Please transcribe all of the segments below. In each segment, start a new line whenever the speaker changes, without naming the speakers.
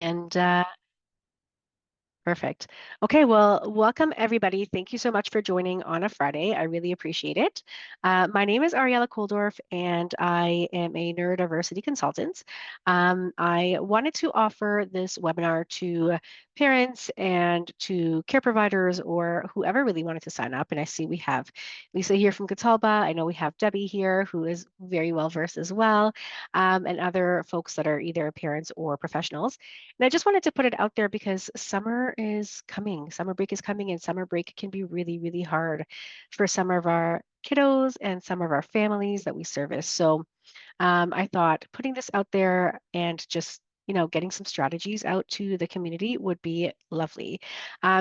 And Perfect. Okay, well, welcome everybody. Thank you so much for joining on a Friday. I really appreciate it. My name is Ariela Koldorf, and I am a neurodiversity consultant. I wanted to offer this webinar to parents and to care providers or whoever really wanted to sign up. And I see we have Lisa here from Catalba. I know we have Debbie here, who is very well versed as well, and other folks that are either parents or professionals. And I just wanted to put it out there because summer is coming. Summer break is coming, and summer break can be really, really hard for some of our kiddos and some of our families that we service. So I thought putting this out there and just getting some strategies out to the community would be lovely.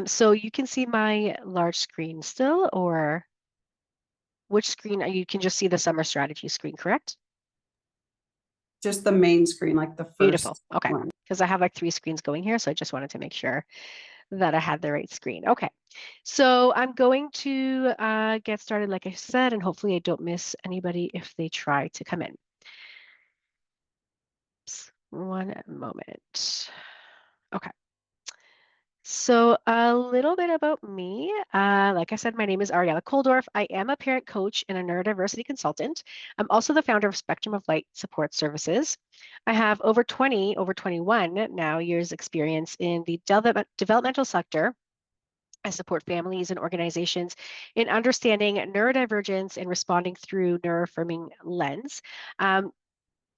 So you can see my large screen still, or which screen? You can just see the summer strategy screen, correct?
Just the main screen, like the
Beautiful.
first
Okay.
one.
Because I have like 3 screens going here, so I just wanted to make sure that I had the right screen. Okay, so I'm going to get started, like I said, and hopefully I don't miss anybody if they try to come in. Oops, one moment. Okay. So a little bit about me. Like I said, my name is Ariela Koldorf. I am a parent coach and a neurodiversity consultant. I'm also the founder of Spectrum of Light Support Services. I have over 21 now years experience in the developmental sector. I support families and organizations in understanding neurodivergence and responding through neuroaffirming lens. Um,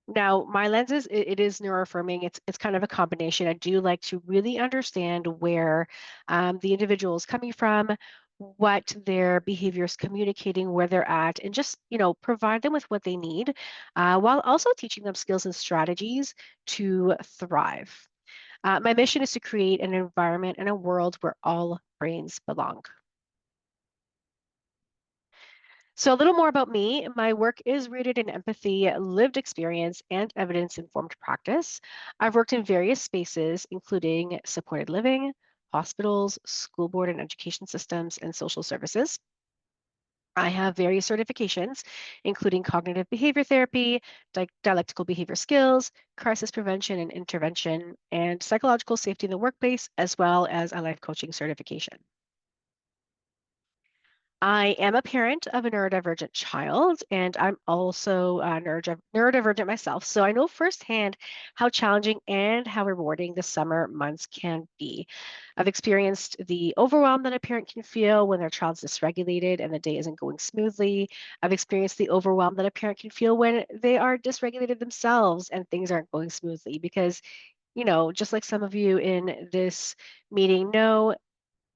Now, my lenses, it is neuroaffirming. It's kind of a combination. I do like to really understand where the individual is coming from, what their behavior is communicating, where they're at, and just provide them with what they need, while also teaching them skills and strategies to thrive. My mission is to create an environment and a world where all brains belong. So, a little more about me. My work is rooted in empathy, lived experience, and evidence informed practice. I've worked in various spaces, including supported living, hospitals, school board and education systems, and social services. I have various certifications, including cognitive behavior therapy, dialectical behavior skills, crisis prevention and intervention, and psychological safety in the workplace, as well as a life coaching certification. I am a parent of a neurodivergent child, and I'm also neurodivergent myself. So I know firsthand how challenging and how rewarding the summer months can be. I've experienced the overwhelm that a parent can feel when their child's dysregulated and the day isn't going smoothly. I've experienced the overwhelm that a parent can feel when they are dysregulated themselves and things aren't going smoothly because, just like some of you in this meeting know,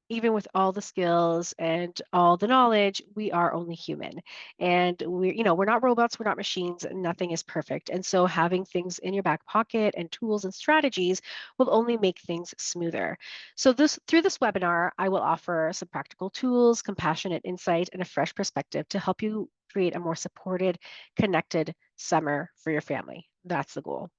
even with all the skills and all the knowledge, we are only human. And we're not robots, we're not machines, nothing is perfect. And so having things in your back pocket and tools and strategies will only make things smoother. So through this webinar, I will offer some practical tools, compassionate insight, and a fresh perspective to help you create a more supported, connected summer for your family. That's the goal.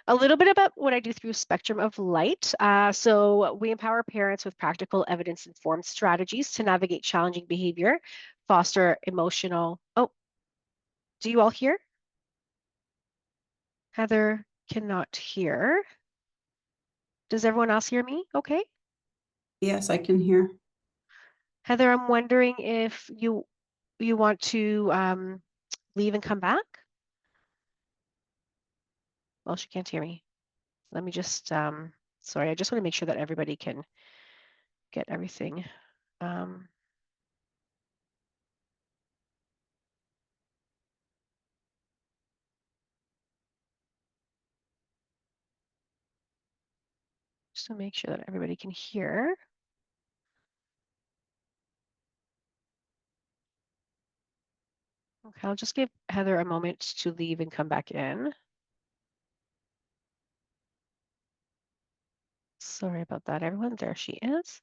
A little bit about what I do through Spectrum of Light. So we empower parents with practical evidence-informed strategies to navigate challenging behavior, foster emotional. Oh, do you all hear? Heather cannot hear. Does everyone else hear me? Okay.
Yes, I can hear.
Heather, I'm wondering if you want to leave and come back? Well, she can't hear me. Let me just, sorry, I just want to make sure that everybody can get everything. Just to make sure that everybody can hear. Okay, I'll just give Heather a moment to leave and come back in. Sorry about that, everyone. There she is.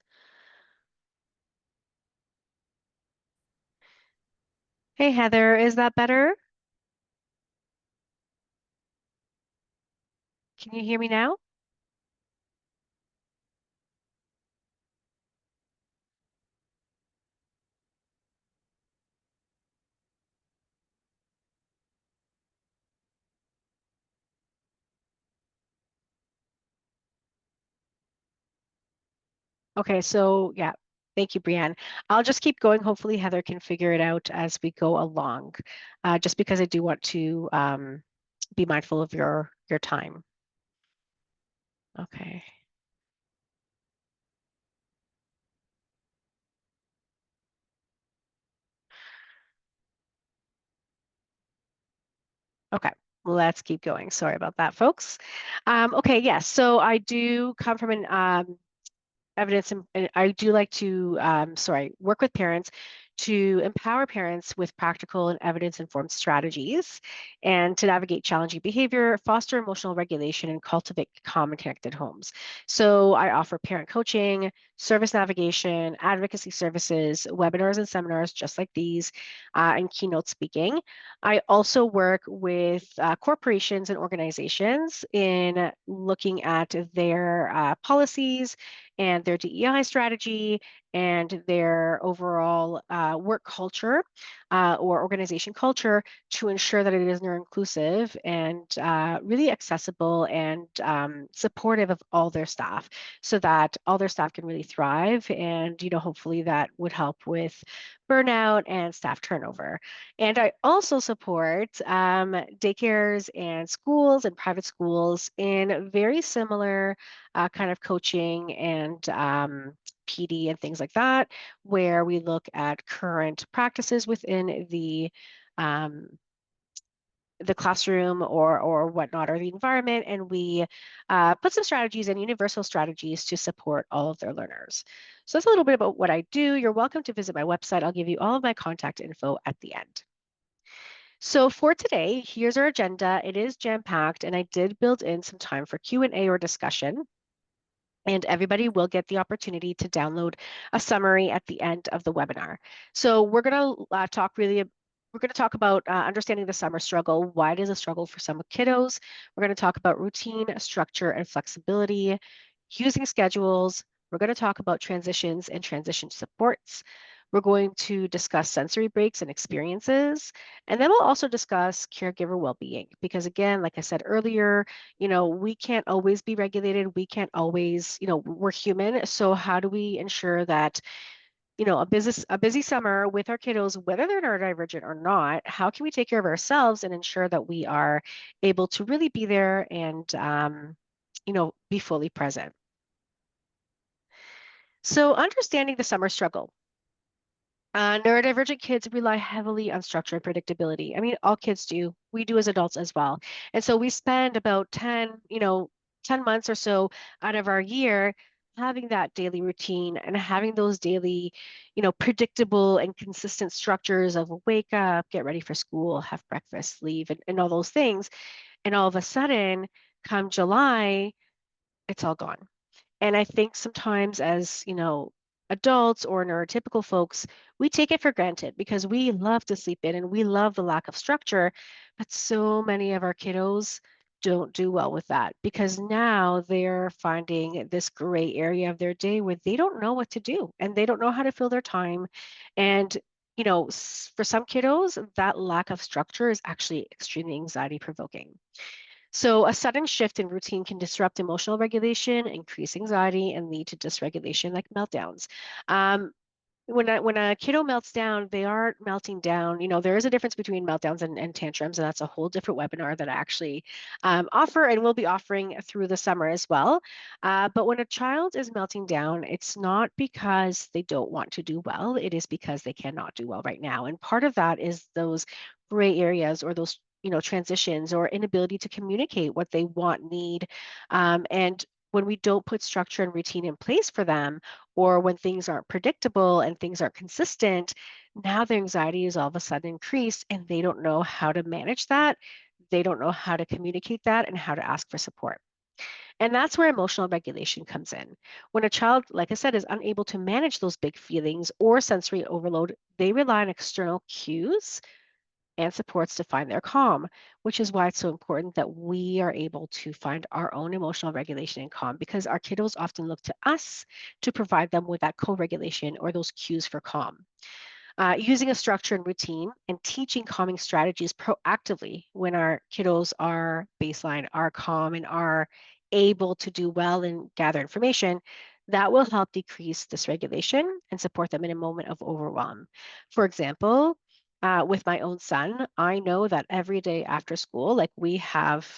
Hey, Heather, is that better? Can you hear me now? Okay, so yeah, thank you, Brianne. I'll just keep going. Hopefully, Heather can figure it out as we go along, just because I do want to be mindful of your time. Okay. Okay, let's keep going. Sorry about that, folks. Okay, yes. So I do come from an evidence and I do like to work with parents to empower parents with practical and evidence-informed strategies and to navigate challenging behavior, foster emotional regulation, and cultivate calm and connected homes. So I offer parent coaching, service navigation, advocacy services, webinars and seminars just like these, and keynote speaking. I also work with corporations and organizations in looking at their policies and their DEI strategy and their overall work culture or organization culture to ensure that it is neuro-inclusive and really accessible and supportive of all their staff so that all their staff can really thrive. And, hopefully that would help with burnout and staff turnover. And I also support daycares and schools and private schools in very similar kind of coaching and PD and things like that, where we look at current practices within um, the classroom or whatnot, or the environment, and we put some strategies and universal strategies to support all of their learners. So that's a little bit about what I do. You're welcome to visit my website. I'll give you all of my contact info at the end. So for today, here's our agenda. It is jam-packed, and I did build in some time for Q&A or discussion. And everybody will get the opportunity to download a summary at the end of the webinar. So we're going to talk about understanding the summer struggle. Why it is a struggle for some kiddos. We're going to talk about routine, structure, and flexibility, using schedules. We're going to talk about transitions and transition supports. We're going to discuss sensory breaks and experiences. And then we'll also discuss caregiver well-being, because again, like I said earlier, we can't always be regulated. We can't always, we're human. So how do we ensure that, a busy summer with our kiddos, whether they're neurodivergent or not, how can we take care of ourselves and ensure that we are able to really be there and, be fully present? So understanding the summer struggle. Neurodivergent kids rely heavily on structure and predictability. I mean, all kids do. We do as adults as well. And so we spend about 10 months or so out of our year having that daily routine and having those daily, predictable and consistent structures of wake up, get ready for school, have breakfast, leave, and all those things. And all of a sudden, come July, it's all gone. And I think sometimes as, adults or neurotypical folks, we take it for granted because we love to sleep in and we love the lack of structure. But so many of our kiddos don't do well with that because now they're finding this gray area of their day where they don't know what to do and they don't know how to fill their time. And, for some kiddos, that lack of structure is actually extremely anxiety provoking. So a sudden shift in routine can disrupt emotional regulation, increase anxiety, and lead to dysregulation like meltdowns. When a kiddo melts down, they aren't melting down. There is a difference between meltdowns and tantrums, and that's a whole different webinar that I actually offer and will be offering through the summer as well. But when a child is melting down, it's not because they don't want to do well. It is because they cannot do well right now. And part of that is those gray areas or those transitions or inability to communicate what they want, need, and when we don't put structure and routine in place for them, or when things aren't predictable and things aren't consistent, now their anxiety is all of a sudden increased and they don't know how to manage that. They don't know how to communicate that and how to ask for support. And that's where emotional regulation comes in. When a child, like I said, is unable to manage those big feelings or sensory overload, they rely on external cues and supports to find their calm, which is why it's so important that we are able to find our own emotional regulation and calm because our kiddos often look to us to provide them with that co-regulation or those cues for calm. Using a structure and routine and teaching calming strategies proactively when our kiddos are baseline, are calm, and are able to do well and gather information, That will help decrease dysregulation and support them in a moment of overwhelm. For example, with my own son, I know that every day after school, like we have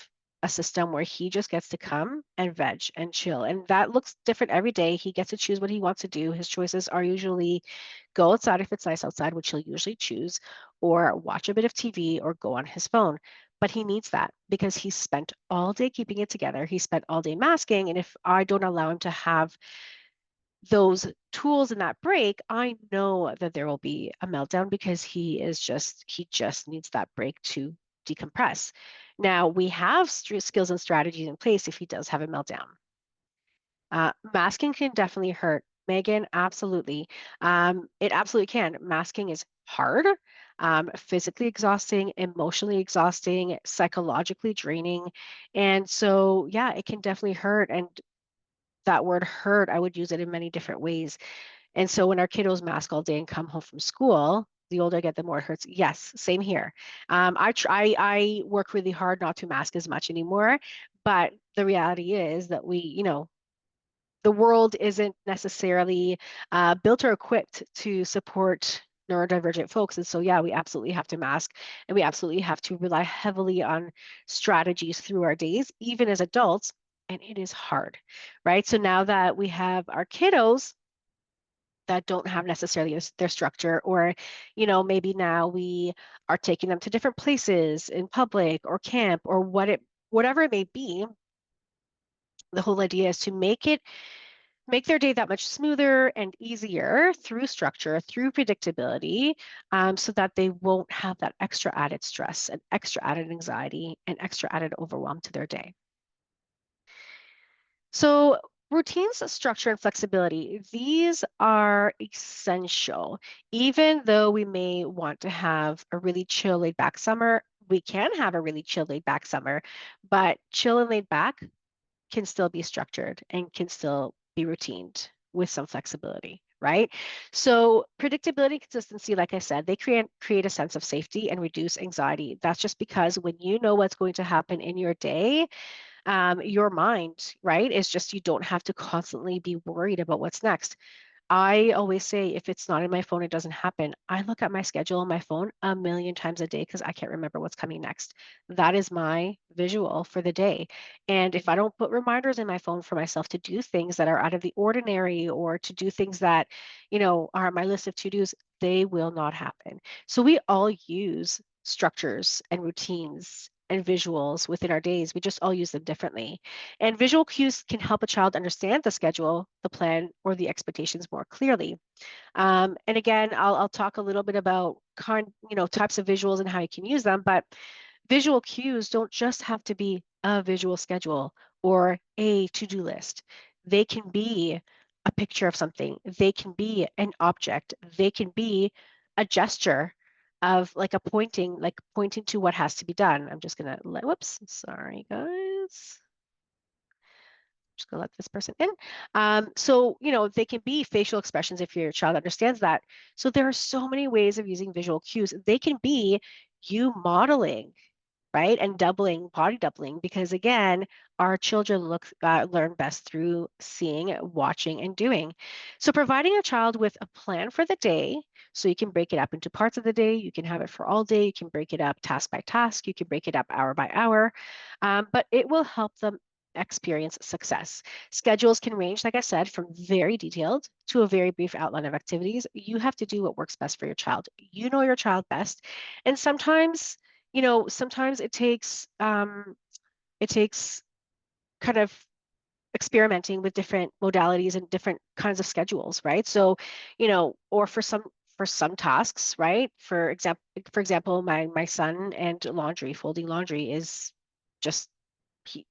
a system where he just gets to come and veg and chill. And that looks different every day. He gets to choose what he wants to do. His choices are usually go outside if it's nice outside, which he'll usually choose, or watch a bit of TV or go on his phone. But he needs that because he's spent all day keeping it together. He spent all day masking. And if I don't allow him to have those tools in that break, I know that there will be a meltdown because he just needs that break to decompress. Now, we have skills and strategies in place if he does have a meltdown. Masking can definitely hurt. Megan, absolutely. It absolutely can. Masking is hard, physically exhausting, emotionally exhausting, psychologically draining. And so, yeah, it can definitely hurt. And that word hurt, I would use it in many different ways. And so when our kiddos mask all day and come home from school, the older I get, the more it hurts. Yes, same here. I work really hard not to mask as much anymore, but the reality is that the world isn't necessarily built or equipped to support neurodivergent folks. And so, yeah, we absolutely have to mask and we absolutely have to rely heavily on strategies through our days, even as adults. And it is hard, right? So now that we have our kiddos that don't have necessarily their structure, or maybe now we are taking them to different places in public or camp or whatever it may be, the whole idea is to make their day that much smoother and easier through structure, through predictability, so that they won't have that extra added stress and extra added anxiety and extra added overwhelm to their day. So routines, structure, and flexibility, these are essential. Even though we may want to have a really chill, laid back summer, we can have a really chill, laid back summer, but chill and laid back can still be structured and can still be routined with some flexibility, right? So predictability, consistency, like I said, they create a sense of safety and reduce anxiety. That's just because when you know what's going to happen in your day, your mind, right, is just you don't have to constantly be worried about what's next. I always say if it's not in my phone, it doesn't happen. I look at my schedule on my phone a million times a day because I can't remember what's coming next. That is my visual for the day. And if I don't put reminders in my phone for myself to do things that are out of the ordinary or to do things that, are on my list of to-dos, they will not happen. So we all use structures and routines and visuals within our days. We just all use them differently. And visual cues can help a child understand the schedule, the plan, or the expectations more clearly. And again, I'll talk a little bit about types of visuals and how you can use them, but visual cues don't just have to be a visual schedule or a to-do list. They can be a picture of something. They can be an object. They can be a gesture of like pointing to what has to be done. I'm just gonna whoops, sorry guys. Just gonna let this person in. So, they can be facial expressions if your child understands that. So there are so many ways of using visual cues. They can be you modeling, right? And body doubling, because again, our children learn best through seeing, watching, and doing. So providing a child with a plan for the day, so you can break it up into parts of the day, you can have it for all day, you can break it up task by task, you can break it up hour by hour, but it will help them experience success. Schedules can range, like I said, from very detailed to a very brief outline of activities. You have to do what works best for your child. You know your child best. And sometimes it takes kind of experimenting with different modalities and different kinds of schedules, right? So, or for some tasks, right? For example, my son and folding laundry is just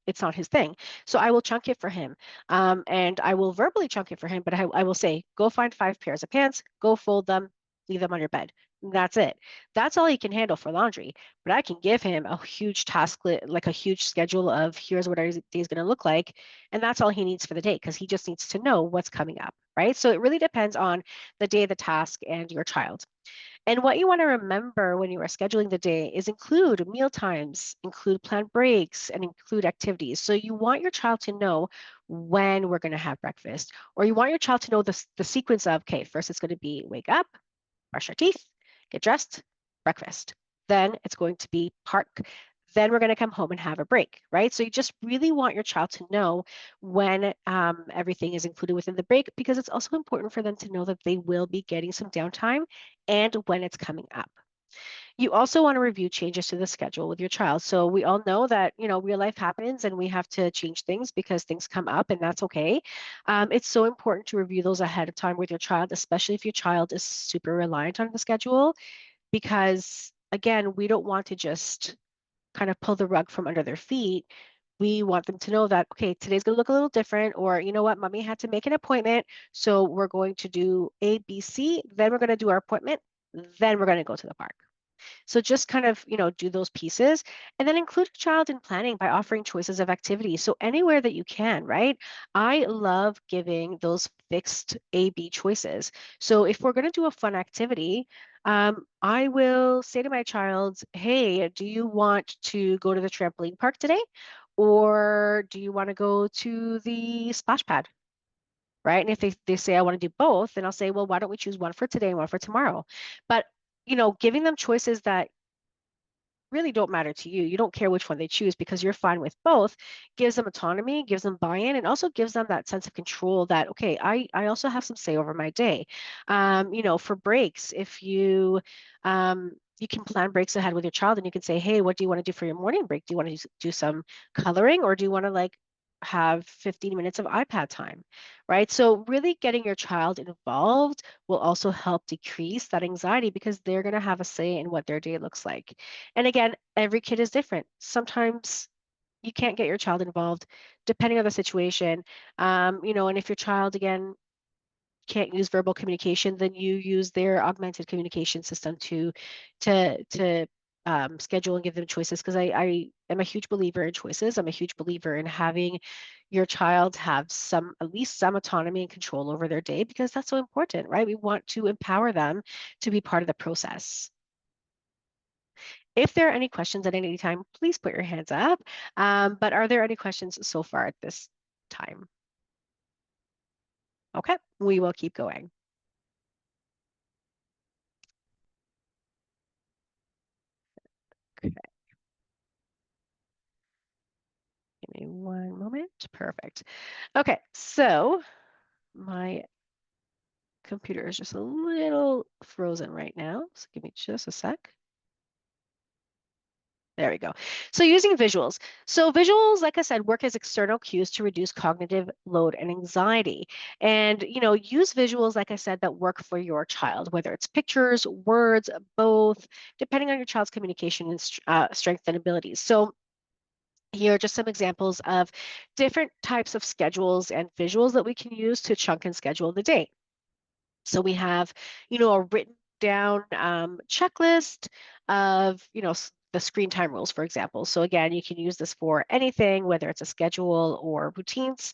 it's not his thing. So I will chunk it for him. And I will verbally chunk it for him, but I will say, go find 5 pairs of pants, go fold them, leave them on your bed. That's it. That's all he can handle for laundry. But I can give him a huge task, like a huge schedule of here's what our day is going to look like. And that's all he needs for the day because he just needs to know what's coming up, right? So it really depends on the day, the task, and your child. And what you want to remember when you are scheduling the day is include meal times, include planned breaks, and include activities. So you want your child to know when we're going to have breakfast, or you want your child to know the sequence of, okay, first it's going to be wake up, brush our teeth, get dressed, breakfast. Then it's going to be park. Then we're going to come home and have a break, right? So you just really want your child to know when everything is included within the break because it's also important for them to know that they will be getting some downtime and when it's coming up. You also want to review changes to the schedule with your child. So we all know that, real life happens and we have to change things because things come up and that's okay. It's so important to review those ahead of time with your child, especially if your child is super reliant on the schedule, because again, we don't want to just kind of pull the rug from under their feet. We want them to know that, okay, today's going to look a little different, or you know what, mommy had to make an appointment. So we're going to do A, B, C, then we're going to do our appointment, then we're going to go to the park. So just kind of, do those pieces and then include a child in planning by offering choices of activities. So anywhere that you can, right? I love giving those fixed A, B choices. So if we're going to do a fun activity, I will say to my child, hey, do you want to go to the trampoline park today? Or do you want to go to the splash pad? Right. And if they say I want to do both, then I'll say, well, why don't we choose one for today and one for tomorrow? But giving them choices that really don't matter to you. You don't care which one they choose because you're fine with both, gives them autonomy, gives them buy-in, and also gives them that sense of control that, okay, I also have some say over my day. For breaks, if you can plan breaks ahead with your child and you can say, hey, what do you want to do for your morning break? Do you want to do some coloring or do you want to like have 15 minutes of iPad time, right? So really getting your child involved will also help decrease that anxiety because they're going to have a say in what their day looks like. And again, every kid is different. Sometimes you can't get your child involved depending on the situation. And if your child, again, can't use verbal communication, then you use their augmented communication system to schedule and give them choices. Because I am a huge believer in choices. I'm a huge believer in having your child have at least some autonomy and control over their day because that's so important, right? We want to empower them to be part of the process. If there are any questions at any time, please put your hands up. But are there any questions so far at this time? Okay, we will keep going. Okay, give me one moment. Perfect. Okay, so my computer is just a little frozen right now. So give me just a sec. There we go. So using visuals. So visuals, like I said, work as external cues to reduce cognitive load and anxiety. And, use visuals, like I said, that work for your child, whether it's pictures, words, both, depending on your child's communication and strength and abilities. So here are just some examples of different types of schedules and visuals that we can use to chunk and schedule the day. So we have, a written down checklist of, the screen time rules, for example. So again, you can use this for anything, whether it's a schedule or routines.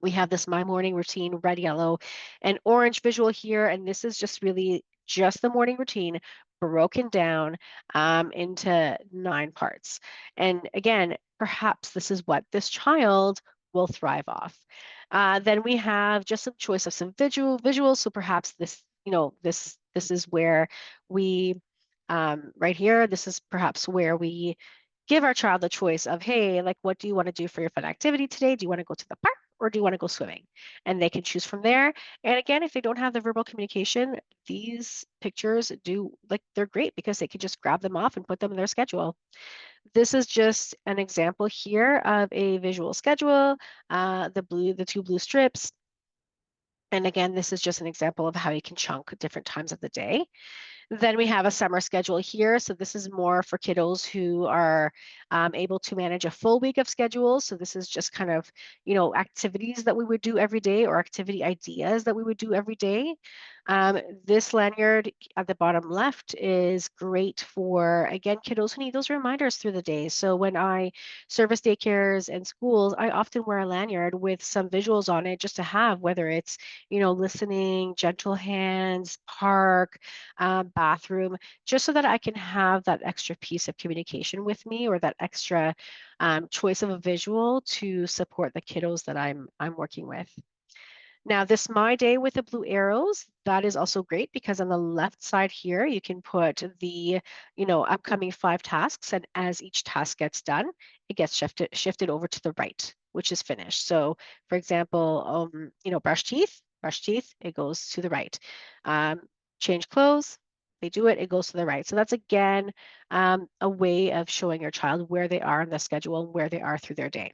We have this my morning routine, red, yellow, and orange visual here. And this is just really just the morning routine broken down into 9 parts. And again, perhaps this is what this child will thrive off. Then we have just some choice of some visuals. So perhaps this, this is where we, right here, this is perhaps where we give our child the choice of, hey, like, what do you want to do for your fun activity today? Do you want to go to the park or do you want to go swimming? And they can choose from there. And again, if they don't have the verbal communication, these pictures they're great because they can just grab them off and put them in their schedule. This is just an example here of a visual schedule, the 2 blue strips. And again, this is just an example of how you can chunk different times of the day. Then we have a summer schedule here. So this is more for kiddos who are able to manage a full week of schedule. So this is just kind of, activities that we would do every day or activity ideas that we would do every day. This lanyard at the bottom left is great for, again, kiddos who need those reminders through the day. So when I service daycares and schools, I often wear a lanyard with some visuals on it just to have, whether it's, listening, gentle hands, park, bathroom, just so that I can have that extra piece of communication with me or that extra choice of a visual to support the kiddos that I'm working with. Now, this My Day with the blue arrows, that is also great because on the left side here, you can put the, upcoming 5 tasks, and as each task gets done, it gets shifted over to the right, which is finished. So, for example, brush teeth, it goes to the right. Um, Change clothes, they do it, it goes to the right. So that's again a way of showing your child where they are in the schedule and where they are through their day.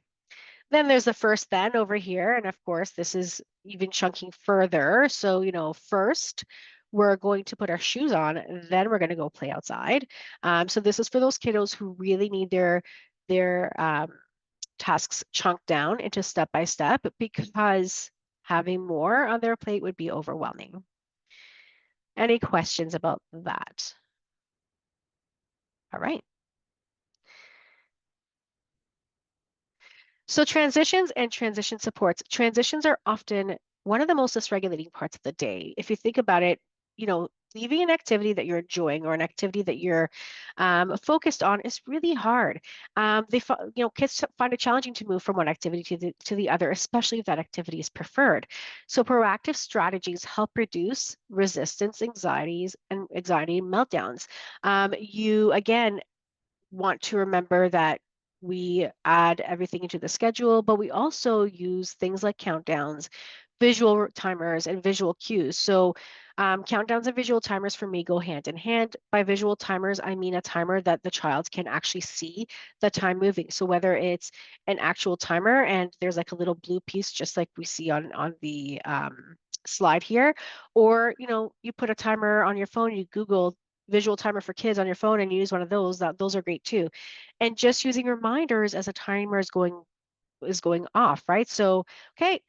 Then there's the first then over here. And of course, this is even chunking further. So, first we're going to put our shoes on, then we're going to go play outside. So this is for those kiddos who really need their tasks chunked down into step by step because having more on their plate would be overwhelming. Any questions about that? All right. So transitions and transition supports. Transitions are often one of the most dysregulating parts of the day. If you think about it, leaving an activity that you're enjoying or an activity that you're focused on is really hard. Kids find it challenging to move from one activity to the other, especially if that activity is preferred. So proactive strategies help reduce resistance, anxiety and meltdowns. You again want to remember that we add everything into the schedule, but we also use things like countdowns, visual timers, and visual cues. So countdowns and visual timers for me go hand in hand. By visual timers, I mean a timer that the child can actually see the time moving. So whether it's an actual timer and there's like a little blue piece, just like we see on the slide here, or you put a timer on your phone, you Google visual timer for kids on your phone and you use one of those, those are great too. And just using reminders as a timer is going off, right? So, okay,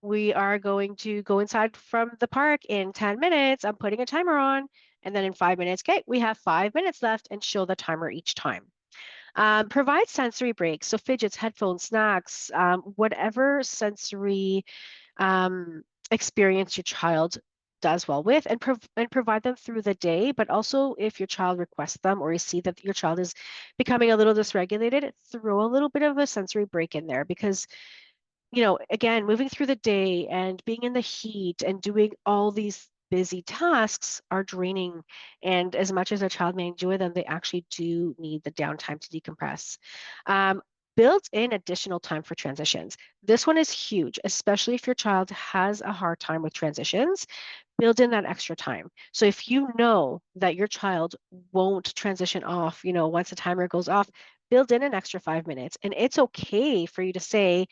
we are going to go inside from the park in 10 minutes. I'm putting a timer on. And then in 5 minutes, okay, we have 5 minutes left, and show the timer each time. Provide sensory breaks. So fidgets, headphones, snacks, whatever sensory experience your child does well with, and provide them through the day. But also, if your child requests them or you see that your child is becoming a little dysregulated, throw a little bit of a sensory break in there because again, moving through the day and being in the heat and doing all these busy tasks are draining. And as much as a child may enjoy them, they actually do need the downtime to decompress. Build in additional time for transitions. This one is huge, especially if your child has a hard time with transitions. Build in that extra time. So if you know that your child won't transition off, once the timer goes off, build in an extra 5 minutes. And it's okay for you to say,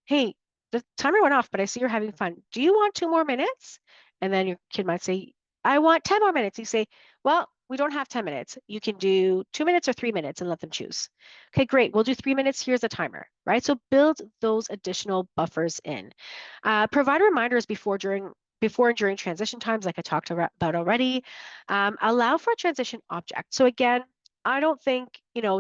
hey, the timer went off, but I see you're having fun. Do you want 2 more minutes? And then your kid might say, I want 10 more minutes. You say, well, we don't have 10 minutes. You can do 2 minutes or 3 minutes and let them choose. Okay, great. We'll do 3 minutes. Here's a timer, right? So build those additional buffers in. Provide reminders before and during transition times, like I talked about already. Allow for a transition object. So again, I don't think,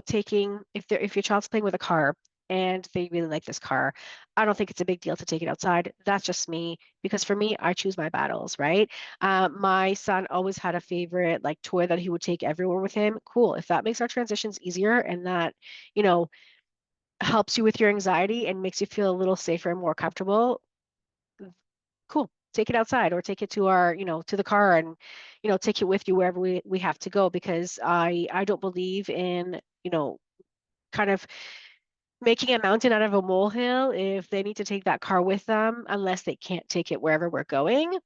taking, if your child's playing with a car and they really like this car, I don't think it's a big deal to take it outside. That's just me, because for me, I choose my battles, right? My son always had a favorite like toy that he would take everywhere with him. Cool. If that makes our transitions easier and that, you know, helps you with your anxiety and makes you feel a little safer and more comfortable, cool. Take it outside or take it to our, to the car and, take it with you wherever we have to go, because I don't believe in, kind of making a mountain out of a molehill if they need to take that car with them, unless they can't take it wherever we're going.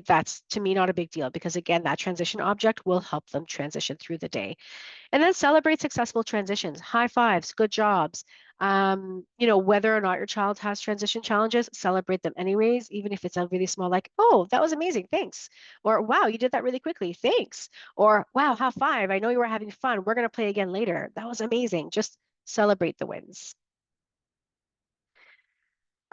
That's to me not a big deal, because again, that transition object will help them transition through the day. And then celebrate successful transitions, high fives, good jobs. Whether or not your child has transition challenges, celebrate them anyways, even if it's a really small, like, oh, that was amazing, thanks. Or wow, you did that really quickly, thanks. Or wow, high five, I know you were having fun. We're going to play again later. That was amazing. Just celebrate the wins.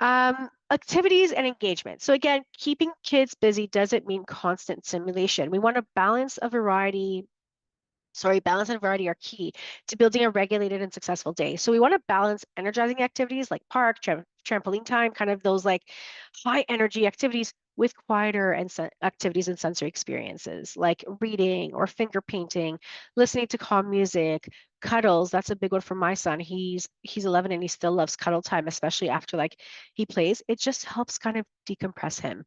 Activities and engagement. So again, keeping kids busy doesn't mean constant simulation. We want to balance a variety. Sorry, balance and variety are key to building a regulated and successful day. So we want to balance energizing activities like park, trampoline time, kind of those like high energy activities with quieter and activities and sensory experiences like reading or finger painting, listening to calm music, cuddles. That's a big one for my son. He's 11 and he still loves cuddle time, especially after like he plays. It just helps kind of decompress him.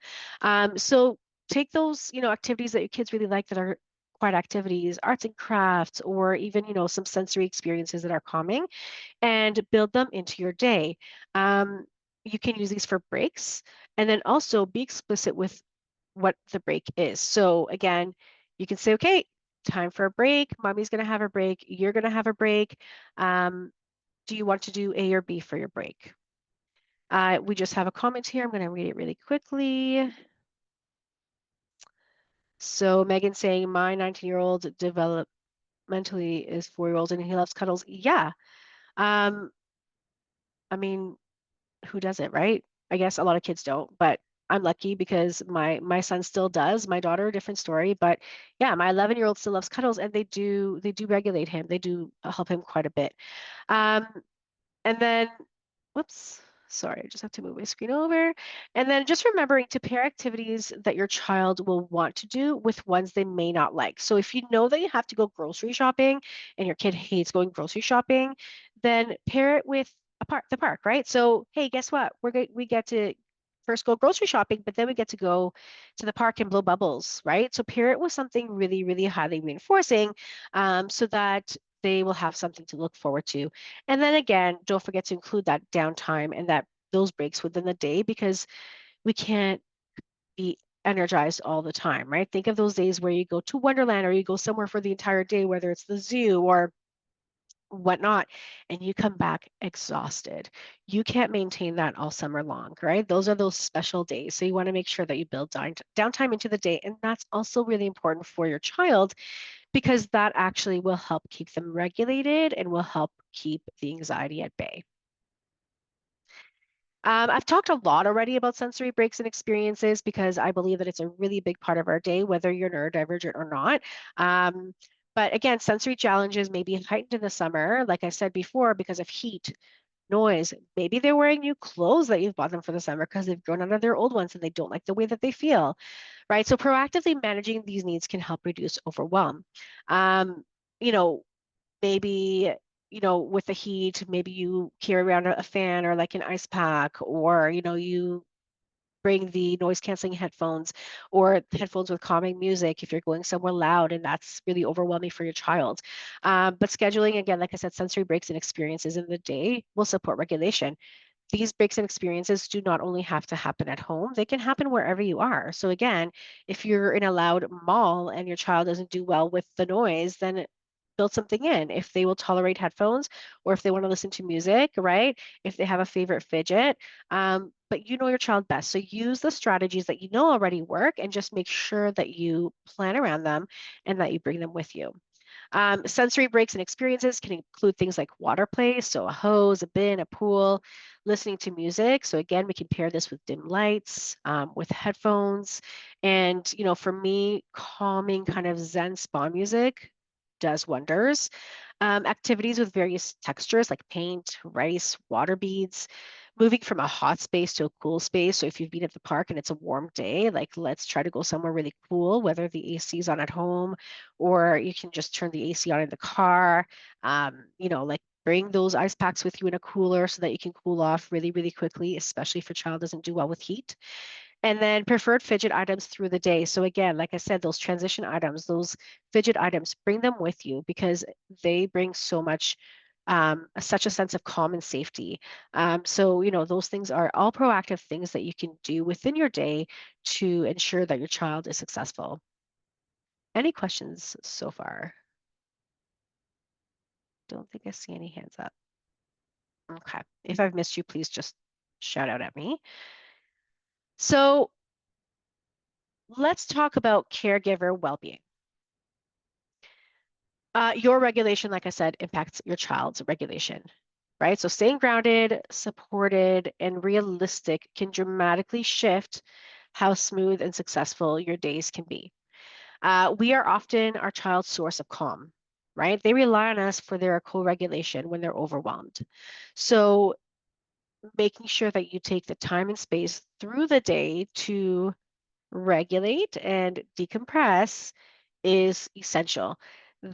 So take those, activities that your kids really like that are quiet activities, arts and crafts, or even, some sensory experiences that are calming and build them into your day. Um, you can use these for breaks and then also be explicit with what the break is. So again, you can say, okay, time for a break. Mommy's going to have a break. You're going to have a break. Do you want to do A or B for your break? We just have a comment here. I'm going to read it really quickly. So Megan saying my 19-year-old developmentally is 4-year-old and he loves cuddles. Yeah. Um, I mean, who doesn't, right? I guess a lot of kids don't, but I'm lucky because my son still does. My daughter, different story, but yeah, my 11-year-old still loves cuddles and they do regulate him. They do help him quite a bit. Um, and then, whoops, sorry, I just have to move my screen over. And then just remembering to pair activities that your child will want to do with ones they may not like. So if you know that you have to go grocery shopping and your kid hates going grocery shopping, then pair it with the park, right? So, hey, guess what? We get to first go grocery shopping, but then we get to go to the park and blow bubbles, right? So pair it with something really, really highly reinforcing, so that they will have something to look forward to. And then again, don't forget to include that downtime and that those breaks within the day because we can't be energized all the time, right? Think of those days where you go to Wonderland or you go somewhere for the entire day, whether it's the zoo or whatnot, and you come back exhausted. You can't maintain that all summer long, right? Those are those special days. So you want to make sure that you build downtime into the day. And that's also really important for your child because that actually will help keep them regulated and will help keep the anxiety at bay. I've talked a lot already about sensory breaks and experiences because I believe that it's a really big part of our day, whether you're neurodivergent or not. Um, but again, sensory challenges may be heightened in the summer, like I said before, because of heat, noise. Maybe they're wearing new clothes that you've bought them for the summer because they've grown out of their old ones and they don't like the way that they feel, right? So proactively managing these needs can help reduce overwhelm. Um, you know, maybe with the heat, maybe you carry around a fan or like an ice pack, or you bring the noise canceling headphones or headphones with calming music if you're going somewhere loud and that's really overwhelming for your child. But scheduling, again, like I said, sensory breaks and experiences in the day will support regulation. These breaks and experiences do not only have to happen at home, they can happen wherever you are. So again, if you're in a loud mall and your child doesn't do well with the noise, then build something in. If they will tolerate headphones or if they want to listen to music, right? If they have a favorite fidget, but you know your child best. So use the strategies that you know already work and just make sure that you plan around them and that you bring them with you. Sensory breaks and experiences can include things like water play, so a hose, a bin, a pool, listening to music. So again, we can pair this with dim lights, with headphones. And, for me, calming kind of Zen spa music does wonders. Activities with various textures like paint, rice, water beads, moving from a hot space to a cool space. So if you've been at the park and it's a warm day, like let's try to go somewhere really cool, whether the AC is on at home or you can just turn the AC on in the car. Like bring those ice packs with you in a cooler so that you can cool off really, really quickly, especially if your child doesn't do well with heat. And then preferred fidget items through the day. So again, like I said, those transition items, those fidget items, bring them with you because they bring such a sense of calm and safety. So, those things are all proactive things that you can do within your day to ensure that your child is successful. Any questions so far? Don't think I see any hands up. Okay. If I've missed you, please just shout out at me. So let's talk about caregiver well-being. Your regulation, like I said, impacts your child's regulation, right? So staying grounded, supported, and realistic can dramatically shift how smooth and successful your days can be. We are often our child's source of calm, right? They rely on us for their co-regulation when they're overwhelmed. So making sure that you take the time and space through the day to regulate and decompress is essential.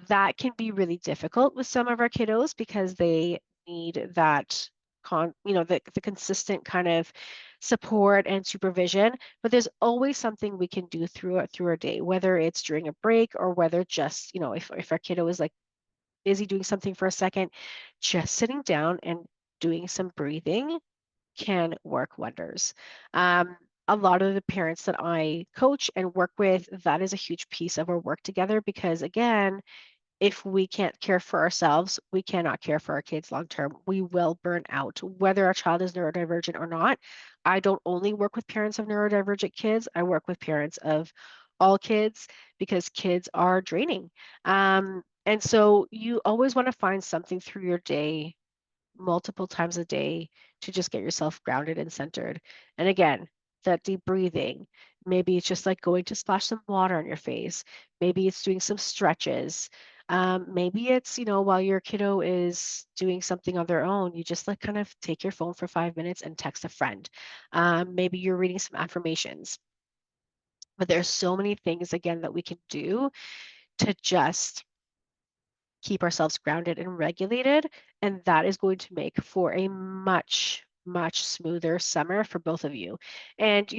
That can be really difficult with some of our kiddos because they need that the consistent kind of support and supervision, but there's always something we can do through our day, whether it's during a break or whether just, if our kiddo is like busy doing something for a second, just sitting down and doing some breathing can work wonders. A lot of the parents that I coach and work with, that is a huge piece of our work together because, again, if we can't care for ourselves, we cannot care for our kids long term. We will burn out, whether our child is neurodivergent or not. I don't only work with parents of neurodivergent kids, I work with parents of all kids because kids are draining. And so you always want to find something through your day multiple times a day to just get yourself grounded and centered. And again, that deep breathing. Maybe it's just like going to splash some water on your face. Maybe it's doing some stretches. Maybe it's, while your kiddo is doing something on their own, you just like kind of take your phone for 5 minutes and text a friend. Maybe you're reading some affirmations. But there's so many things, again, that we can do to just keep ourselves grounded and regulated. And that is going to make for a much, much smoother summer for both of you. And,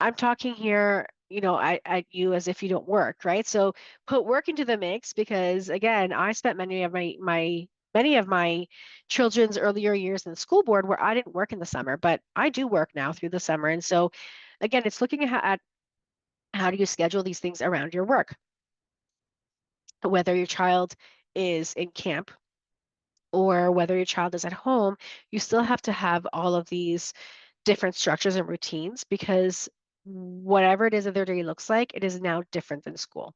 I'm talking here, at you as if you don't work, right? So put work into the mix because again, I spent many of my children's earlier years in the school board where I didn't work in the summer, but I do work now through the summer. And so again, it's looking at how do you schedule these things around your work, whether your child is in camp or whether your child is at home, you still have to have all of these different structures and routines because whatever it is that their day looks like, it is now different than school.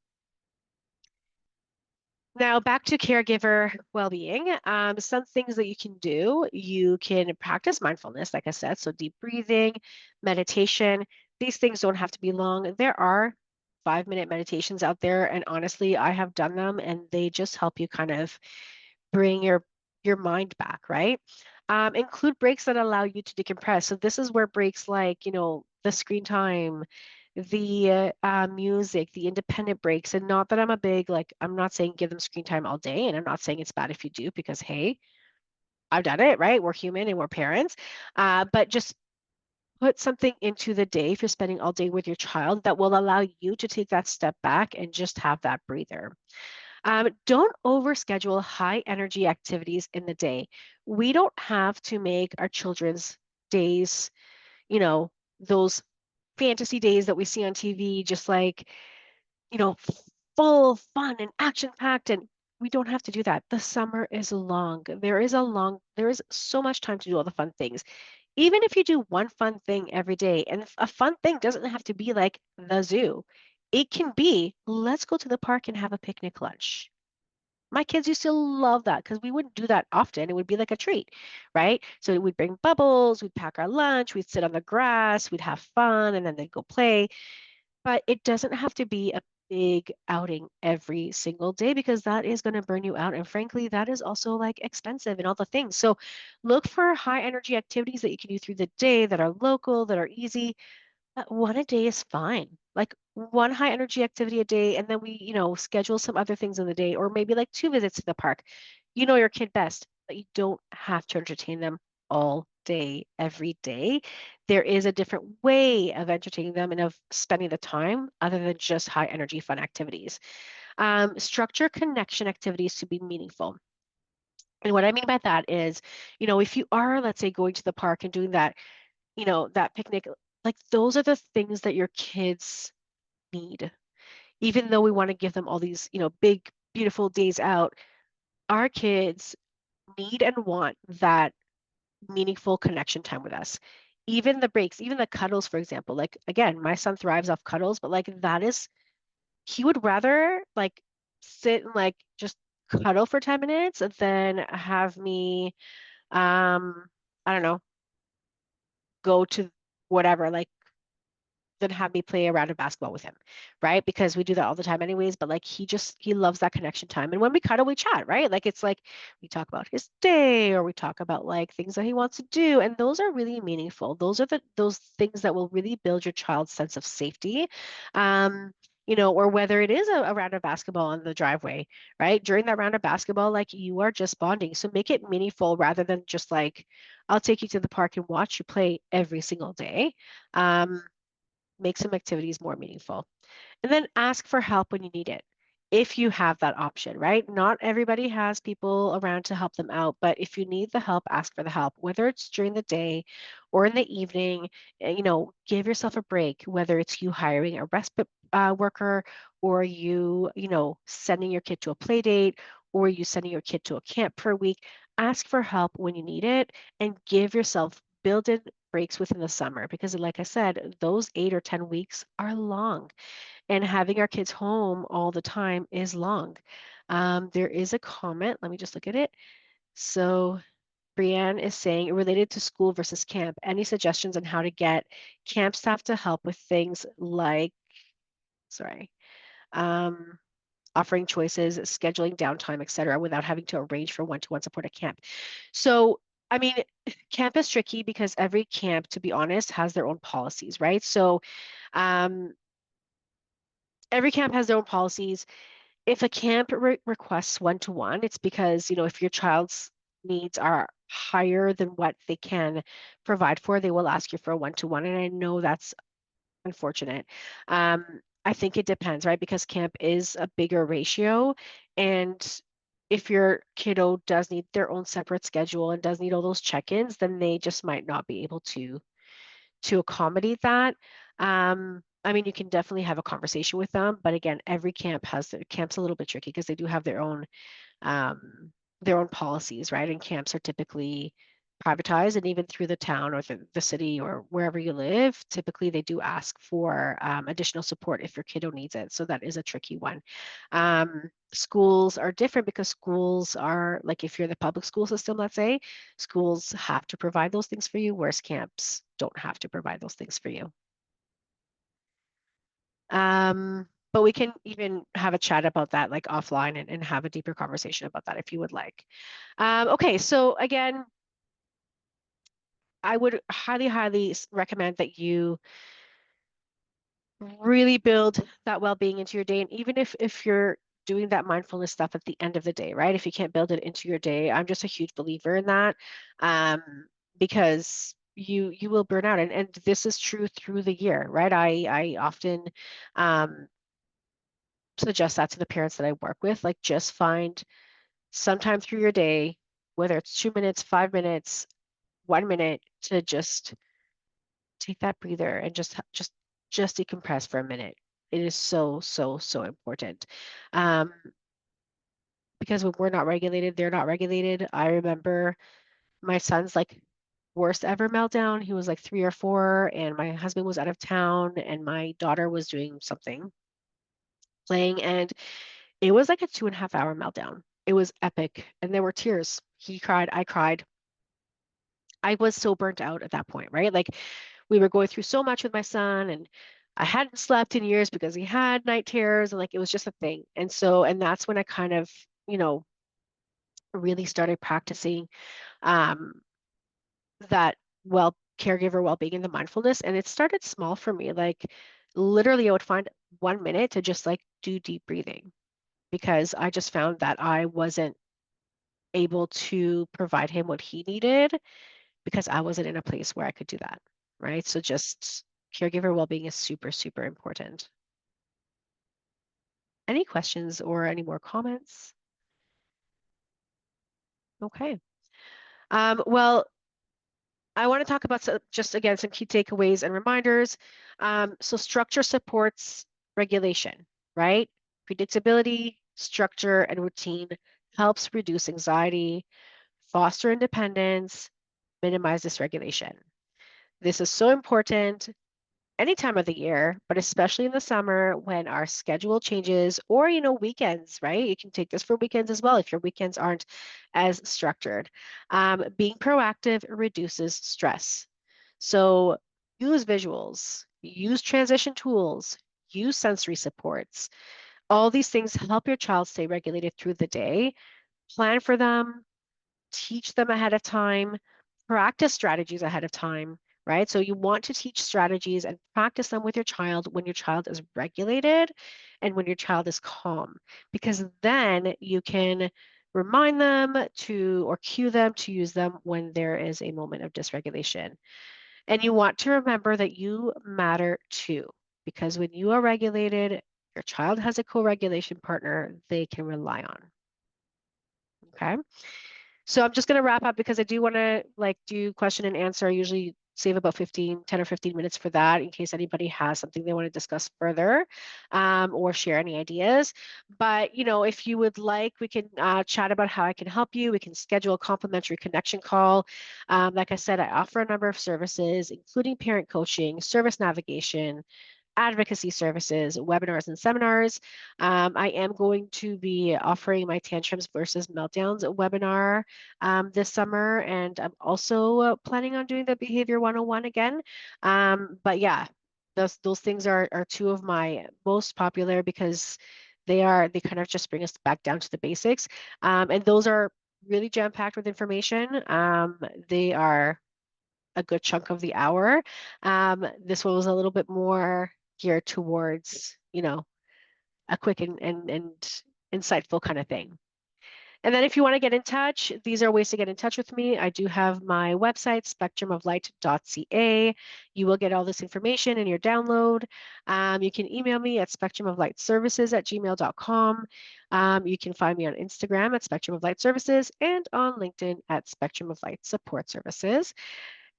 Now, back to caregiver well-being. Some things that you can do, you can practice mindfulness, like I said, so deep breathing, meditation. These things don't have to be long. There are 5-minute meditations out there, and honestly, I have done them, and they just help you kind of bring your mind back, right? Include breaks that allow you to decompress. So this is where breaks like, the screen time, the music, the independent breaks, and not that I'm a big, like, I'm not saying give them screen time all day, and I'm not saying it's bad if you do, because hey, I've done it, right? We're human and we're parents. But just put something into the day if you're spending all day with your child that will allow you to take that step back and just have that breather. Don't overschedule high energy activities in the day. We don't have to make our children's days, you know, those fantasy days that we see on TV, just like, you know, full of fun and action packed. And we don't have to do that. The summer is long. There is so much time to do all the fun things. Even if you do one fun thing every day, and a fun thing doesn't have to be like the zoo. It can be, let's go to the park and have a picnic lunch. My kids used to love that because we wouldn't do that often. It would be like a treat, right? So we'd bring bubbles, we'd pack our lunch, we'd sit on the grass, we'd have fun, and then they'd go play. But it doesn't have to be a big outing every single day because that is going to burn you out. And frankly, that is also like expensive and all the things. So look for high energy activities that you can do through the day that are local, that are easy. One a day is fine. Like one high energy activity a day, and then we, schedule some other things in the day, or maybe like 2 visits to the park. You know your kid best, but you don't have to entertain them all day, every day. There is a different way of entertaining them and of spending the time other than just high energy fun activities. Structure connection activities to be meaningful. And what I mean by that is, if you are, let's say, going to the park and doing that, that picnic, like those are the things that your kids need. Even though we want to give them all these, big, beautiful days out, our kids need and want that meaningful connection time with us. Even the breaks, even the cuddles, for example. Like, again, my son thrives off cuddles, but like he would rather like sit and like just cuddle for 10 minutes and then have me, I don't know, go to whatever, like than have me play a round of basketball with him, right? Because we do that all the time anyways, but like he loves that connection time. And when we cuddle, we chat, right? Like it's like we talk about his day or we talk about like things that he wants to do. And those are really meaningful. Those are those things that will really build your child's sense of safety. Or whether it is a round of basketball on the driveway, right? During that round of basketball, like you are just bonding. So make it meaningful rather than just like, I'll take you to the park and watch you play every single day. Um, make some activities more meaningful. And then ask for help when you need it, if you have that option, right? Not everybody has people around to help them out, but if you need the help, ask for the help, whether it's during the day or in the evening. Give yourself a break, whether it's you hiring a respite worker or sending your kid to a play date or you sending your kid to a camp for a week. Ask for help when you need it and give yourself build in breaks within the summer because like I said, those 8 or 10 weeks are long and having our kids home all the time is long. There is a comment. Let me just look at it. So Brianne is saying related to school versus camp. Any suggestions on how to get camp staff to help with things like, sorry, um, offering choices, scheduling downtime, etc., without having to arrange for one-to-one support at camp. So, I mean, camp is tricky because every camp, to be honest, has their own policies, right? So, um, every camp has their own policies. If a camp requests one-to-one, it's because, if your child's needs are higher than what they can provide for, they will ask you for a one-to-one. And I know that's unfortunate. I think it depends, right? Because camp is a bigger ratio. And if your kiddo does need their own separate schedule and does need all those check-ins, then they just might not be able to accommodate that. I mean, you can definitely have a conversation with them, but again, every camp's a little bit tricky because they do have um, their own policies, right? And camps are typically privatized, and even through the town or the city or wherever you live, typically they do ask for additional support if your kiddo needs it. So that is a tricky one. Schools are different because schools are like if you're the public school system, let's say, schools have to provide those things for you, whereas camps don't have to provide those things for you. But we can even have a chat about that like offline and have a deeper conversation about that if you would like. Okay, so again, I would highly, highly recommend that you really build that well-being into your day. And even if you're doing that mindfulness stuff at the end of the day, right? If you can't build it into your day, I'm just a huge believer in that. Um, because you will burn out. And this is true through the year, right? I often um suggest that to the parents that I work with, like just find sometime through your day, whether it's 2 minutes, 5 minutes, 1 minute, to just take that breather and just decompress for a minute. It is so, so, so important. Um, because when we're not regulated, they're not regulated. I remember my son's like worst ever meltdown. He was like 3 or 4, and my husband was out of town, and my daughter was doing something, playing, and it was like a 2.5 hour meltdown. It was epic, and there were tears. He cried, I cried. I was so burnt out at that point, right? Like we were going through so much with my son, and I hadn't slept in years because he had night terrors, and like it was just a thing. And that's when I kind of, really started practicing um, that caregiver well-being and the mindfulness. And it started small for me. Like literally, I would find 1 minute to just like do deep breathing because I just found that I wasn't able to provide him what he needed because I wasn't in a place where I could do that, right? So just caregiver well-being is super, super important. Any questions or any more comments? Okay. Well, I want to talk about just again some key takeaways and reminders. So structure supports regulation, right? Predictability, structure, and routine helps reduce anxiety, foster independence, minimize dysregulation. This is so important. any time of the year, but especially in the summer when our schedule changes, or, weekends, right? You can take this for weekends as well if your weekends aren't as structured. Being proactive reduces stress. So use visuals, use transition tools, use sensory supports. All these things help your child stay regulated through the day. Plan for them, teach them ahead of time, practice strategies ahead of time, right? So you want to teach strategies and practice them with your child when your child is regulated and when your child is calm, because then you can remind them to or cue them to use them when there is a moment of dysregulation. And you want to remember that you matter too, because when you are regulated, your child has a co-regulation partner they can rely on. Okay. So I'm just going to wrap up because I do want to do question and answer. I usually save about 10 or 15 minutes for that in case anybody has something they want to discuss further, or share any ideas. But, if you would like, we can chat about how I can help you. We can schedule a complimentary connection call. Like I said, I offer a number of services, including parent coaching, service navigation, advocacy services, webinars, and seminars. I am going to be offering my Tantrums versus Meltdowns webinar this summer, and I'm also planning on doing the Behavior 101 again. But yeah, those things are two of my most popular because they kind of just bring us back down to the basics. And those are really jam-packed with information. They are a good chunk of the hour. This one was a little bit more geared towards, a quick and insightful kind of thing. And then if you want to get in touch, these are ways to get in touch with me. I do have my website, spectrumoflight.ca. You will get all this information in your download. You can email me at spectrumoflightservices@gmail.com. You can find me on Instagram at Spectrum of Light Services and on LinkedIn at Spectrum of Light Support Services.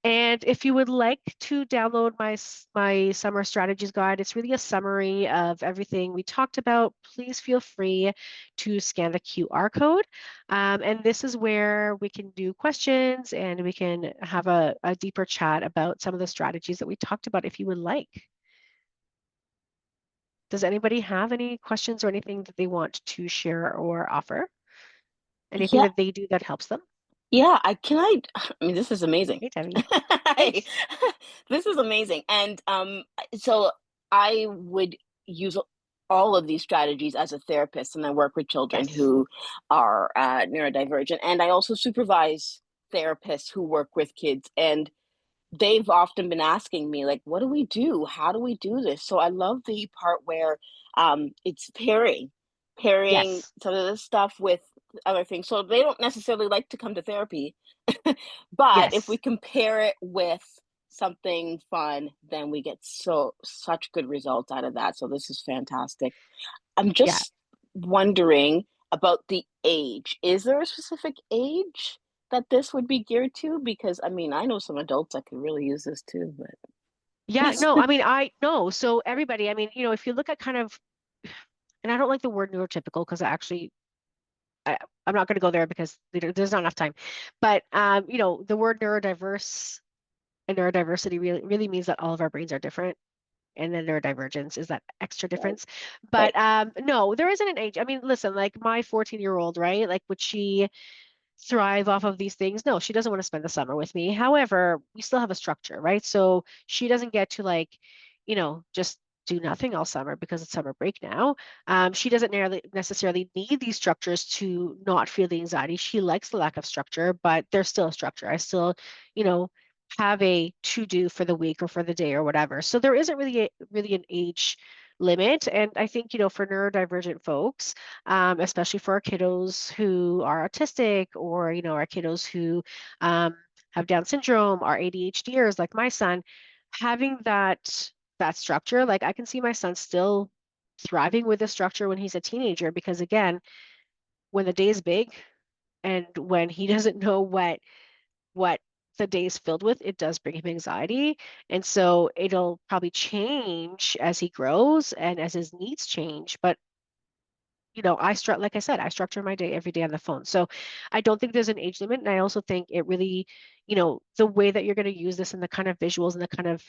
And if you would like to download my summer strategies guide, it's really a summary of everything we talked about. Please feel free to scan the QR code. And this is where we can do questions and we can have a deeper chat about some of the strategies that we talked about if you would like. Does anybody have any questions or anything that they want to share or offer? Anything
Yeah,
that they do that helps them?
yeah. I mean, this is amazing.
Hey, Debbie.
Hi.
Thanks.
This is amazing. And so I would use all of these strategies as a therapist, and I work with children
Yes.
who are neurodivergent, and I also supervise therapists who work with kids. And they've often been asking me, like, what do we do? How do we do this? So I love the part where it's pairing
Yes.
some of this stuff with other things. So they don't necessarily like to come to therapy, but if we
Yes.
compare it with something fun, then we get such good results out of that. So this is fantastic. I'm
Yeah.
just wondering about the age. Is there a specific age that this would be geared to? Because I mean, I know some adults that could really use this too,
Yeah,
but
no, I mean, I know. So everybody, I mean, if you look at kind of, and I don't like the word neurotypical because I'm not going to go there because there's not enough time. But the word neurodiverse and neurodiversity really means that all of our brains are different. And then neurodivergence is that extra
right,
difference. But
right.
no, there isn't an age. I mean, listen, like my 14-year-old, right? Like, would she thrive off of these things? No, she doesn't want to spend the summer with me. However, we still have a structure, right? So she doesn't get to just do nothing all summer because it's summer break now. She doesn't necessarily need these structures to not feel the anxiety. She likes the lack of structure, but there's still a structure. I still, you know, have a to do for the week or for the day or whatever. So there isn't really an age limit. And I think, for neurodivergent folks, especially for our kiddos who are autistic or, our kiddos who have Down syndrome, are ADHDers like my son, having that structure, like I can see my son still thriving with the structure when he's a teenager, because again, when the day is big and when he doesn't know what the day is filled with, it does bring him anxiety. And so it'll probably change as he grows and as his needs change. But like I said, I structure my day every day on the phone. So I don't think there's an age limit. And I also think it really, the way that you're going to use this and the kind of visuals and the kind of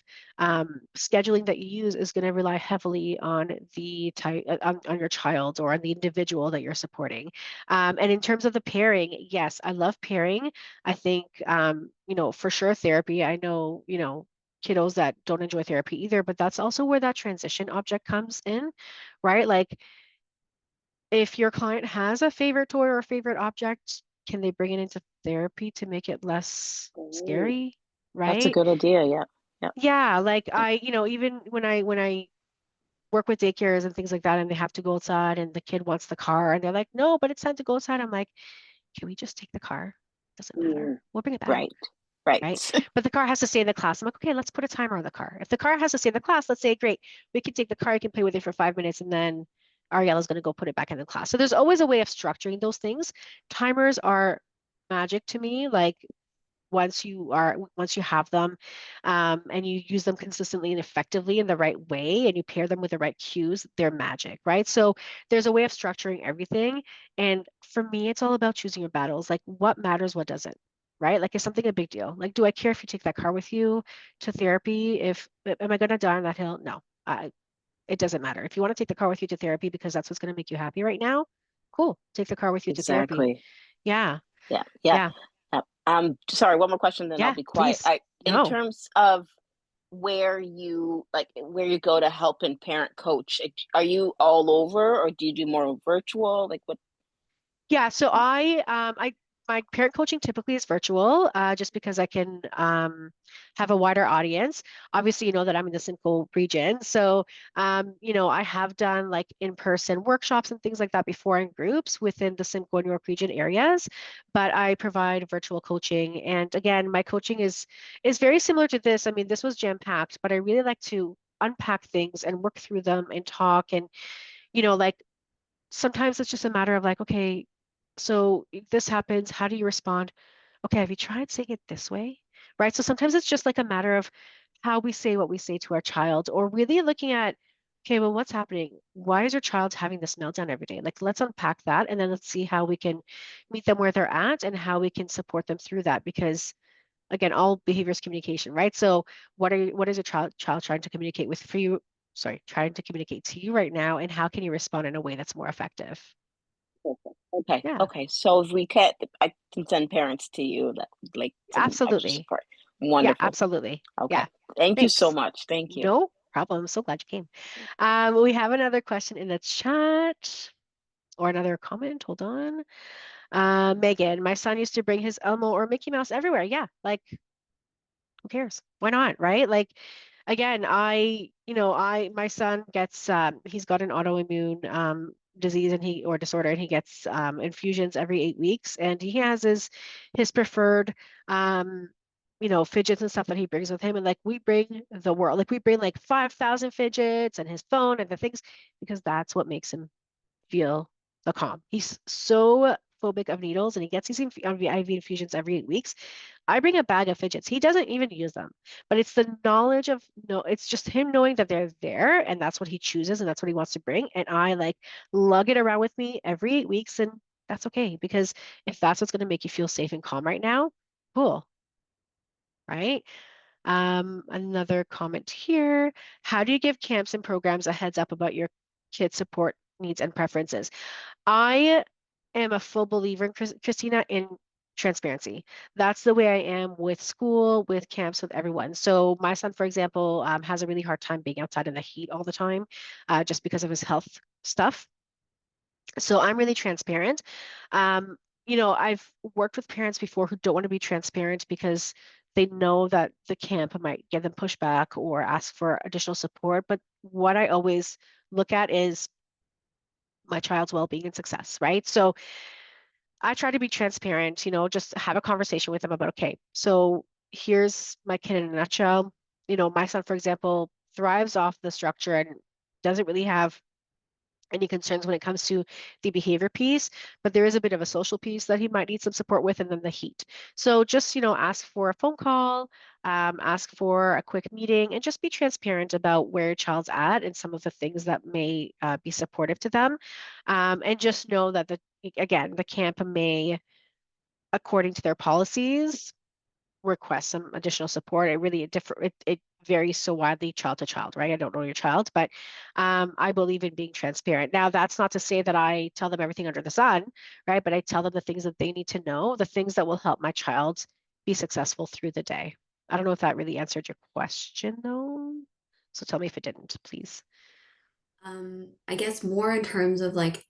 scheduling that you use is going to rely heavily on the type on your child or on the individual that you're supporting. And in terms of the pairing, yes, I love pairing. I think, for sure therapy. I know, kiddos that don't enjoy therapy either, but that's also where that transition object comes in, right? Like if your client has a favorite toy or a favorite object, can they bring it into therapy to make it less
Ooh,
scary,
that's a
right?
good idea. Yeah. Yeah.
Yeah, like
Yeah.
even when I work with daycares and things like that, and they have to go outside and the kid wants the car and they're like, no, but it's time to go outside. I'm like, can we just take the car? Doesn't matter.
Mm,
We'll bring it back,
right. Right.
right? But the car has to stay in the class. I'm like, okay, let's put a timer on the car. If the car has to stay in the class, let's say, great, we can take the car, you can play with it for 5 minutes, and then Ariela's going to go put it back in the class. So there's always a way of structuring those things. Timers are magic to me. Like once you have them, and you use them consistently and effectively in the right way, and you pair them with the right cues, they're magic, right? So there's a way of structuring everything. And for me, it's all about choosing your battles. Like what matters, what doesn't, right? Like is something a big deal? Like, do I care if you take that car with you to therapy? If am I going to die on that hill? No, it doesn't matter. If you want to take the car with you to therapy because that's what's going to make you happy right now, cool. Take the car with you to therapy.
Exactly.
Yeah,
Yeah. Yeah.
yeah,
Sorry, one more question, then I'll
yeah.
be quiet.
Please.
In
No.
terms of where you go to help and parent coach, are you all over or do you do more virtual? Like what?
Yeah, so I my parent coaching typically is virtual, just because I can have a wider audience. Obviously, you know that I'm in the Simcoe region, so I have done like in-person workshops and things like that before in groups within the Simcoe and York region areas, but I provide virtual coaching. And again, my coaching is very similar to this. I mean, this was jam-packed, but I really like to unpack things and work through them and talk and like sometimes it's just a matter of like, okay, so if this happens, how do you respond? Okay, have you tried saying it this way? Right? So sometimes it's just like a matter of how we say what we say to our child, or really looking at, okay, well, what's happening? Why is your child having this meltdown every day? Like, let's unpack that and then let's see how we can meet them where they're at and how we can support them through that. Because again, all behavior is communication, right? So what is your child trying to communicate with for you? Sorry, trying to communicate to you right now, and how can you respond in a way that's more effective?
Perfect. Okay.
Yeah,
Okay. So if we can, I can send parents to you that like some extra
absolutely.
support.
Yeah,
Wonderful.
absolutely.
Okay.
Yeah,
Thank you so
thanks.
much. Thank you.
No problem. I'm so glad you came. We have another question in the chat or another comment. Hold on. Megan, my son used to bring his Elmo or Mickey Mouse everywhere. Yeah, like who cares? Why not? Right? Like again, my son gets he's got an autoimmune disease and he or disorder and he gets infusions every 8 weeks and he has his preferred fidgets and stuff that he brings with him and like we bring the world like we bring like 5,000 fidgets and his phone and the things because that's what makes him feel the calm. He's so phobic of needles and he gets these IV infusions every 8 weeks. I bring a bag of fidgets. He doesn't even use them, but it's the knowledge of no, it's just him knowing that they're there and that's what he chooses and that's what he wants to bring. And I like lug it around with me every 8 weeks and that's okay because if that's what's going to make you feel safe and calm right now, cool, right? Another comment here. How do you give camps and programs a heads up about your kids' support needs and preferences? I am a full believer in Christina in transparency. That's the way I am with school, with camps, with everyone. So my son, for example, has a really hard time being outside in the heat all the time, just because of his health stuff. So I'm really transparent. I've worked with parents before who don't want to be transparent because they know that the camp might give them pushback or ask for additional support. But what I always look at is my child's well-being and success, right? So I try to be transparent, just have a conversation with them about, okay, so here's my kid in a nutshell. My son, for example, thrives off the structure and doesn't really have any concerns when it comes to the behavior piece, but there is a bit of a social piece that he might need some support with and then the heat. So just, ask for a phone call, ask for a quick meeting, and just be transparent about where your child's at and some of the things that may be supportive to them. And just know that again, the camp may, according to their policies, request some additional support. It varies so widely child to child, right? I don't know your child, but I believe in being transparent. Now, that's not to say that I tell them everything under the sun, right? But I tell them the things that they need to know, the things that will help my child be successful through the day. I don't know if that really answered your question though. So tell me if it didn't, please.
I guess more in terms of like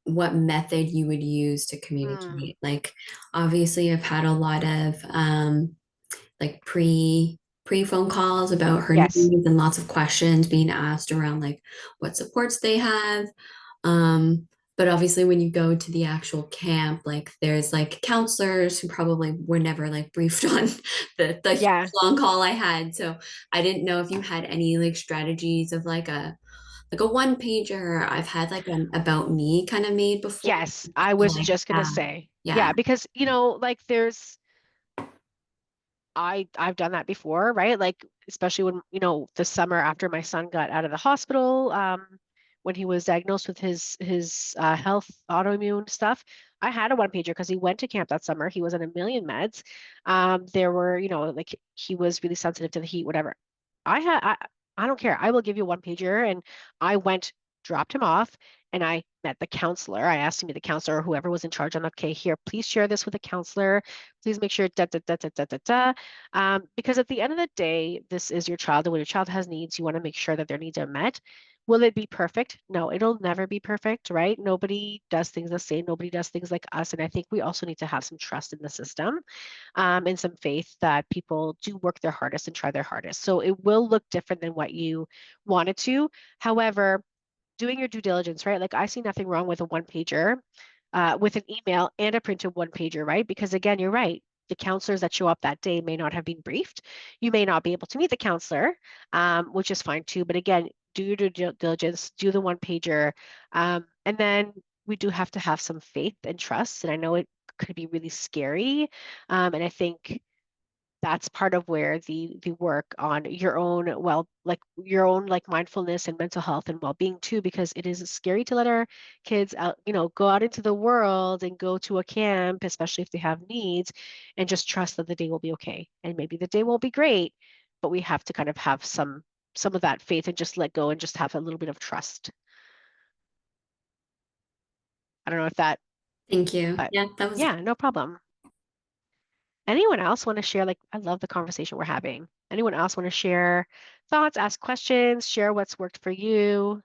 what method you would use to
Mm,
communicate. Like obviously I've had a lot of like pre phone calls about her
yes.
needs and lots of questions being asked around like what supports they have. But obviously when you go to the actual camp, like there's like counselors who probably were never like briefed on the huge
Yeah.
long call I had. So I didn't know if you had any like strategies of like a one pager. I've had like an about me kind of made before.
Yes. I
So
was
like,
just gonna say,
yeah.
yeah, because like I've done that before, right? Like especially when, the summer after my son got out of the hospital, when he was diagnosed with his health autoimmune stuff, I had a one pager because he went to camp that summer. He was on a million meds. There were, like he was really sensitive to the heat, whatever. I don't care. I will give you a one pager. And I went, dropped him off, and I met the counselor. I asked him to be the counselor or whoever was in charge. I'm like, okay, here, please share this with the counselor. Please make sure da da da da da da da. Because at the end of the day, this is your child, and when your child has needs, you want to make sure that their needs are met. Will it be perfect? No, it'll never be perfect, right? Nobody does things the same. Nobody does things like us. And I think we also need to have some trust in the system, and some faith that people do work their hardest and try their hardest. So it will look different than what you wanted to. However, doing your due diligence, right? Like I see nothing wrong with a one pager, with an email and a printed one pager, right? Because again, you're right. The counselors that show up that day may not have been briefed. You may not be able to meet the counselor, which is fine too. But again, do your due diligence, do the one pager. And then we do have to have some faith and trust. And I know it could be really scary. And I think that's part of where the work on your own like mindfulness and mental health and well-being too, because it is scary to let our kids out, go out into the world and go to a camp, especially if they have needs, and just trust that the day will be okay. And maybe the day won't be great, but we have to kind of have some of that faith and just let go and just have a little bit of trust. I don't know if that,
Thank you.
but
Yeah, that was
yeah, no problem. Anyone else want to share? Like, I love the conversation we're having. Anyone else want to share thoughts, ask questions, share what's worked for you?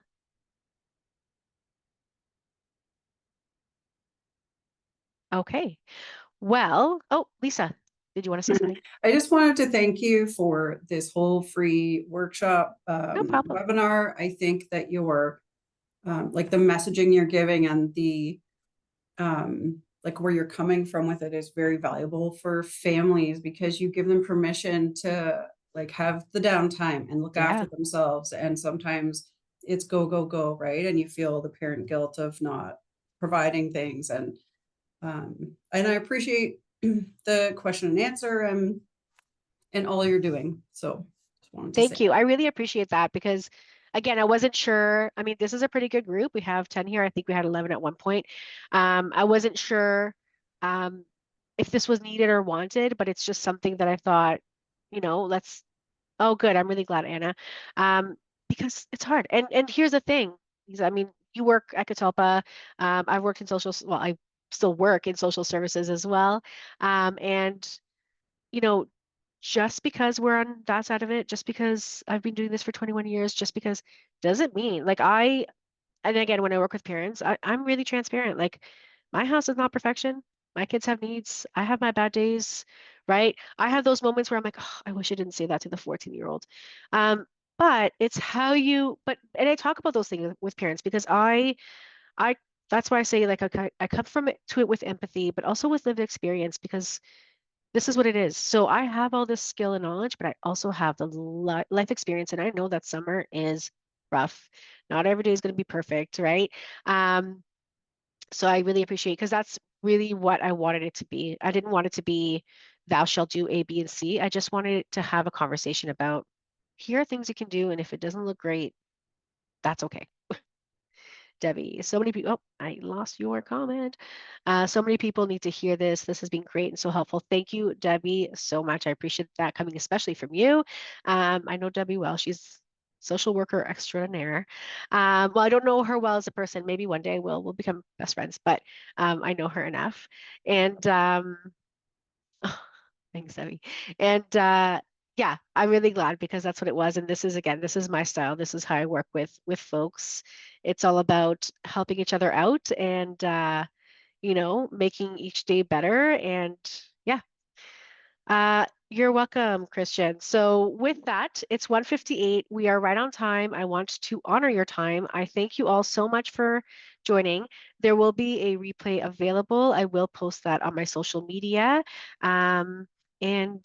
Okay. Well, oh, Lisa, did you want to say something?
I just wanted to thank you for this whole free workshop
No problem.
webinar. I think that your like the messaging you're giving and the like where you're coming from with it is very valuable for families, because you give them permission to like have the downtime and look
Yeah.
after themselves. And sometimes it's go, go, go, right? And you feel the parent guilt of not providing things. And I appreciate the question and answer and all you're doing. So just wanted to say
Thank you.
that.
I really appreciate that because, again, I wasn't sure. I mean, this is a pretty good group. We have 10 here. I think we had 11 at one point. I wasn't sure um, if this was needed or wanted, but it's just something that I thought, let's. Oh, good. I'm really glad, Anna, because it's hard. And here's the thing. I mean, you work at Catalpa. I've worked in well, I still work in social services as well. And you know, just because we're on that side of it, just because I've been doing this for 21 years, just because doesn't mean like and again, when I work with parents, I'm really transparent. Like my house is not perfection. My kids have needs. I have my bad days, right? I have those moments where I'm like, oh, I wish I didn't say that to the 14-year-old. But it's and I talk about those things with parents because I, that's why I say like, I come to it with empathy, but also with lived experience because this is what it is. So I have all this skill and knowledge, but I also have the life experience, and I know that summer is rough. Not every day is going to be perfect, right? So I really appreciate because that's really what I wanted it to be. I didn't want it to be thou shalt do A, B, and C. I just wanted to have a conversation about here are things you can do, and if it doesn't look great, that's okay. Debbie, so many people, oh, I lost your comment. So many people need to hear this. This has been great and so helpful. Thank you, Debbie, so much. I appreciate that coming, especially from you. I know Debbie well. She's social worker extraordinaire. Well, I don't know her well as a person. Maybe one day we'll become best friends, but I know her enough. And thanks, Debbie. And yeah, I'm really glad because that's what it was. And this is, again, this is my style. This is how I work with folks. It's all about helping each other out and you know, making each day better. And yeah. You're welcome, Christian. So with that, it's 1:58. We are right on time. I want to honor your time. I thank you all so much for joining. There will be a replay available. I will post that on my social media. And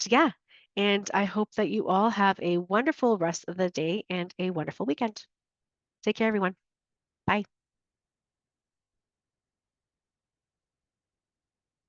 yeah, and I hope that you all have a wonderful rest of the day and a wonderful weekend. Take care, everyone. Bye.